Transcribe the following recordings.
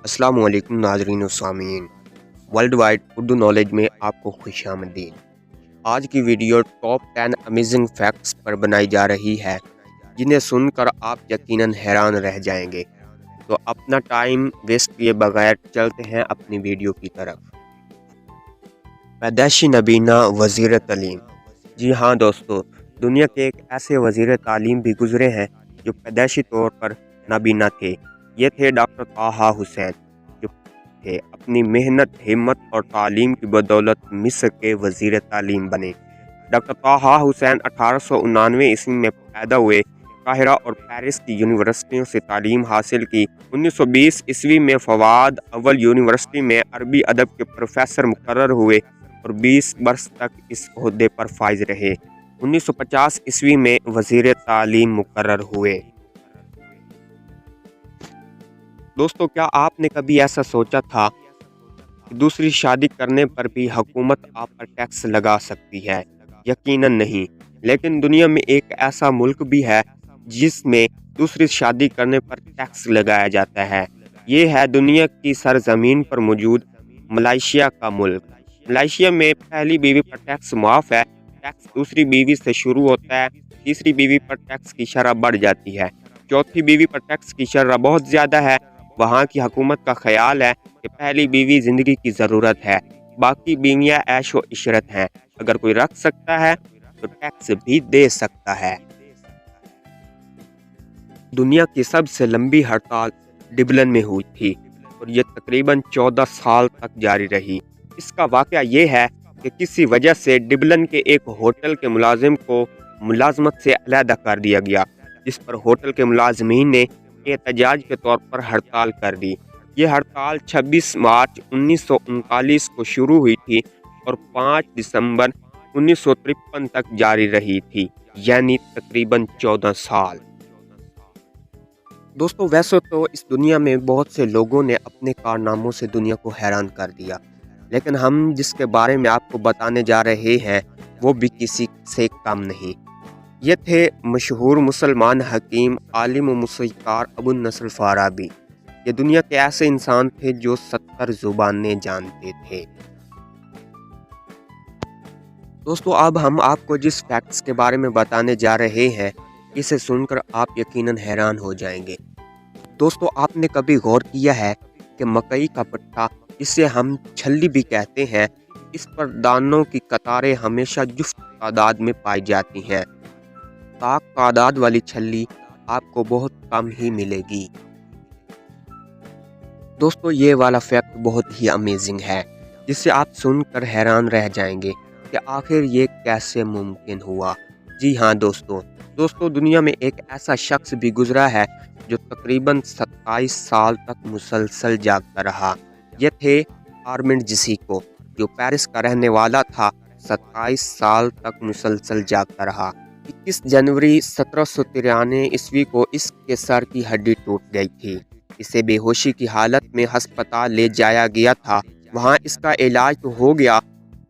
السلام علیکم ناظرین و سامعین، ورلڈ وائڈ اردو نالج میں آپ کو خوش آمدید۔ آج کی ویڈیو ٹاپ 10 امیزنگ فیکٹس پر بنائی جا رہی ہے جنہیں سن کر آپ یقیناً حیران رہ جائیں گے۔ تو اپنا ٹائم ویسٹ کیے بغیر چلتے ہیں اپنی ویڈیو کی طرف۔ پیدائشی نابینا وزیر تعلیم۔ جی ہاں دوستو، دنیا کے ایک ایسے وزیر تعلیم بھی گزرے ہیں جو پیدائشی طور پر نابینا تھے۔ یہ تھے ڈاکٹر طٰہٰ حسین، جو تھے اپنی محنت، ہمت اور تعلیم کی بدولت مصر کے وزیر تعلیم بنے۔ ڈاکٹر طٰہٰ حسین 1899 عیسوی میں پیدا ہوئے۔ قاہرہ اور پیرس کی یونیورسٹیوں سے تعلیم حاصل کی۔ 1920 عیسوی میں فواد اول یونیورسٹی میں عربی ادب کے پروفیسر مقرر ہوئے اور 20 برس تک اس عہدے پر فائز رہے۔ 1950 عیسوی میں وزیر تعلیم مقرر ہوئے۔ دوستو، کیا آپ نے کبھی ایسا سوچا تھا کہ دوسری شادی کرنے پر بھی حکومت آپ پر ٹیکس لگا سکتی ہے؟ یقیناً نہیں، لیکن دنیا میں ایک ایسا ملک بھی ہے جس میں دوسری شادی کرنے پر ٹیکس لگایا جاتا ہے۔ یہ ہے دنیا کی سرزمین پر موجود ملائیشیا کا ملک۔ ملائیشیا میں پہلی بیوی پر ٹیکس معاف ہے۔ ٹیکس دوسری بیوی سے شروع ہوتا ہے۔ تیسری بیوی پر ٹیکس کی شرح بڑھ جاتی ہے۔ چوتھی بیوی پر ٹیکس کی شرح بہت زیادہ ہے۔ وہاں کی حکومت کا خیال ہے کہ پہلی بیوی زندگی کی ضرورت ہے، باقی بیویاں عیش و عشرت ہیں۔ اگر کوئی رکھ سکتا ہے تو ٹیکس بھی دے سکتا ہے۔ دنیا کی سب سے لمبی ہڑتال ڈبلن میں ہوئی تھی اور یہ تقریباً 14 سال تک جاری رہی۔ اس کا واقعہ یہ ہے کہ کسی وجہ سے ڈبلن کے ایک ہوٹل کے ملازم کو ملازمت سے علیحدہ کر دیا گیا، جس پر ہوٹل کے ملازمین نے احتجاج کے طور پر ہڑتال کر دی۔ یہ ہڑتال 26 مارچ 1939 کو شروع ہوئی تھی اور 5 دسمبر 1953 تک جاری رہی تھی، یعنی تقریباً 14 سال۔ دوستو، ویسے تو اس دنیا میں بہت سے لوگوں نے اپنے کارناموں سے دنیا کو حیران کر دیا، لیکن ہم جس کے بارے میں آپ کو بتانے جا رہے ہیں وہ بھی کسی سے کم نہیں۔ یہ تھے مشہور مسلمان حکیم، عالم و موسیقار ابو النصر فارابی۔ یہ دنیا کے ایسے انسان تھے جو 70 زبانیں جانتے تھے۔ دوستو، اب ہم آپ کو جس فیکٹس کے بارے میں بتانے جا رہے ہیں اسے سن کر آپ یقیناً حیران ہو جائیں گے۔ دوستو، آپ نے کبھی غور کیا ہے کہ مکئی کا پٹا، جسے ہم چھلی بھی کہتے ہیں، اس پر دانوں کی قطاریں ہمیشہ جفت تعداد میں پائی جاتی ہیں۔ طاق تعداد والی چھلی آپ کو بہت کم ہی ملے گی۔ دوستو، یہ والا فیکٹ بہت ہی امیزنگ ہے، جسے آپ سن کر حیران رہ جائیں گے کہ آخر یہ کیسے ممکن ہوا۔ جی ہاں دوستو، دنیا میں ایک ایسا شخص بھی گزرا ہے جو تقریباً 27 سال تک مسلسل جاگتا رہا۔ یہ تھے آرمنڈ جیسیکو، جو پیرس کا رہنے والا تھا۔ 27 سال تک مسلسل جاگتا رہا۔ 21 جنوری 1793 عیسوی کو اس کے سر کی ہڈی ٹوٹ گئی تھی۔ اسے بے ہوشی کی حالت میں ہسپتال لے جایا گیا تھا۔ وہاں اس کا علاج تو ہو گیا،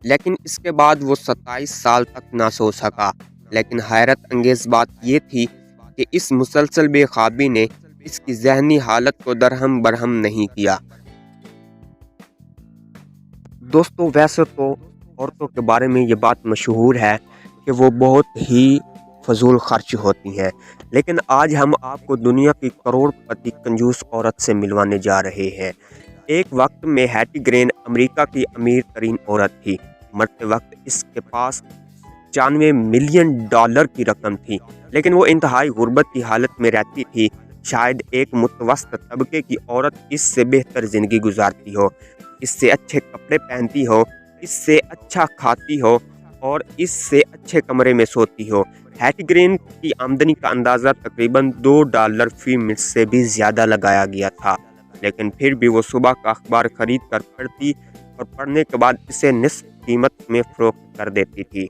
لیکن اس کے بعد وہ 27 سال تک نہ سو سکا۔ لیکن حیرت انگیز بات یہ تھی کہ اس مسلسل بے خوابی نے اس کی ذہنی حالت کو درہم برہم نہیں کیا۔ دوستو، ویسے تو عورتوں کے بارے میں یہ بات مشہور ہے کہ وہ بہت ہی فضول خرچ ہوتی ہیں، لیکن آج ہم آپ کو دنیا کی کروڑ پتی کنجوس عورت سے ملوانے جا رہے ہیں۔ ایک وقت میں ہیٹی گرین امریکہ کی امیر ترین عورت تھی۔ مرتے وقت اس کے پاس $95 ملین کی رقم تھی، لیکن وہ انتہائی غربت کی حالت میں رہتی تھی۔ شاید ایک متوسط طبقے کی عورت اس سے بہتر زندگی گزارتی ہو، اس سے اچھے کپڑے پہنتی ہو، اس سے اچھا کھاتی ہو اور اس سے اچھے کمرے میں سوتی ہو۔ ہیٹی گرین کی آمدنی کا اندازہ تقریباً $2 فی منٹ سے بھی زیادہ لگایا گیا تھا، لیکن پھر بھی وہ صبح کا اخبار خرید کر پڑھتی اور پڑھنے کے بعد اسے نصف قیمت میں فروخت کر دیتی تھی۔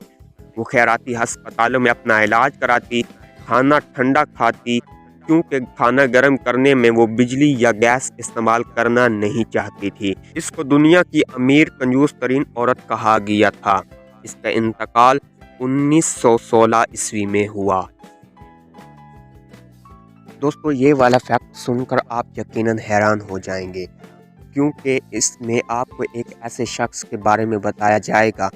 وہ خیراتی ہسپتالوں میں اپنا علاج کراتی، کھانا ٹھنڈا کھاتی، کیونکہ کھانا گرم کرنے میں وہ بجلی یا گیس استعمال کرنا نہیں چاہتی تھی۔ اس کو دنیا کی امیر کنجوس ترین عورت کہا گیا تھا۔ اس کا انتقال 1916 عیسوی میں ہوا۔ دوستو، یہ والا فیکٹ سن کر آپ یقیناً حیران ہو جائیں گے۔ کیونکہ اس میں آپ کو ایک ایسے شخص کے بارے میں بتایا جائے گا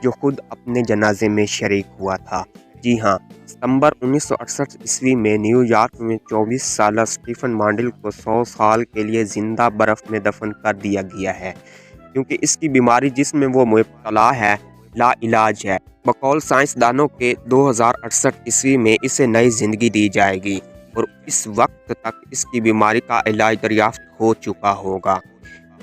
جو خود اپنے جنازے میں شریک ہوا تھا۔ جی ہاں، ستمبر 1968 عیسوی میں نیو یارک میں 24 سالہ اسٹیفن مانڈل کو 100 سال کے لیے زندہ برف میں دفن کر دیا گیا ہے، کیونکہ اس کی بیماری جس میں وہ مبتلا ہے لا علاج ہے۔ بقول سائنسدانوں کے 2068 عیسوی میں اسے نئی زندگی دی جائے گی اور اس وقت تک اس کی بیماری کا علاج دریافت ہو چکا ہوگا۔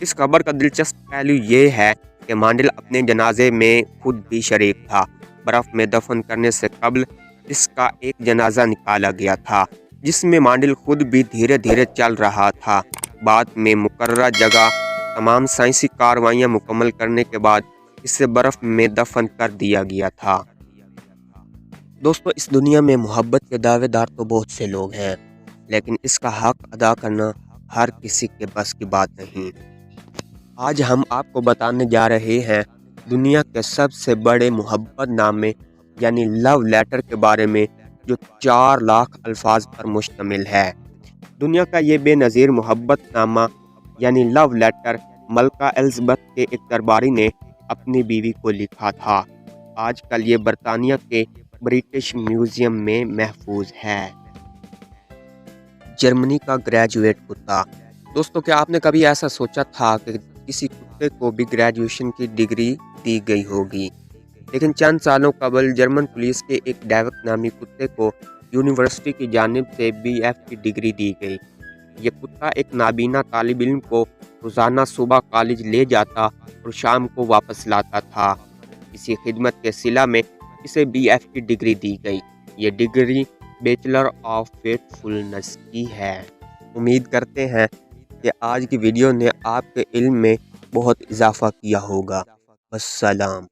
اس خبر کا دلچسپ پہلو یہ ہے کہ مانڈل اپنے جنازے میں خود بھی شریک تھا۔ برف میں دفن کرنے سے قبل اس کا ایک جنازہ نکالا گیا تھا جس میں مانڈل خود بھی دھیرے دھیرے چل رہا تھا۔ بعد میں مقررہ جگہ تمام سائنسی کارروائیاں مکمل کرنے کے بعد اسے برف میں دفن کر دیا گیا تھا۔ دوستو، اس دنیا میں محبت کے دعوے دار تو بہت سے لوگ ہیں، لیکن اس کا حق ادا کرنا ہر کسی کے بس کی بات نہیں۔ آج ہم آپ کو بتانے جا رہے ہیں دنیا کے سب سے بڑے محبت نامے یعنی لو لیٹر کے بارے میں، جو 4 لاکھ الفاظ پر مشتمل ہے۔ دنیا کا یہ بے نظیر محبت نامہ یعنی لو لیٹر ملکہ الزبتھ کے ایک درباری نے اپنی بیوی کو لکھا تھا۔ آج کل یہ برطانیہ کے برٹش میوزیم میں محفوظ ہے۔ جرمنی کا گریجویٹ کتا۔ دوستو، کیا آپ نے کبھی ایسا سوچا تھا کہ کسی کتے کو بھی گریجویشن کی ڈگری دی گئی ہوگی؟ لیکن چند سالوں قبل جرمن پولیس کے ایک ڈیوک نامی کتے کو یونیورسٹی کی جانب سے BF کی ڈگری دی گئی۔ یہ کتا ایک نابینا طالب علم کو روزانہ صبح کالج لے جاتا اور شام کو واپس لاتا تھا۔ اسی خدمت کے صلہ میں اسے BF کی ڈگری دی گئی۔ یہ ڈگری بیچلر آف فیتھفulness کی ہے۔ امید کرتے ہیں کہ آج کی ویڈیو نے آپ کے علم میں بہت اضافہ کیا ہوگا۔ السلام۔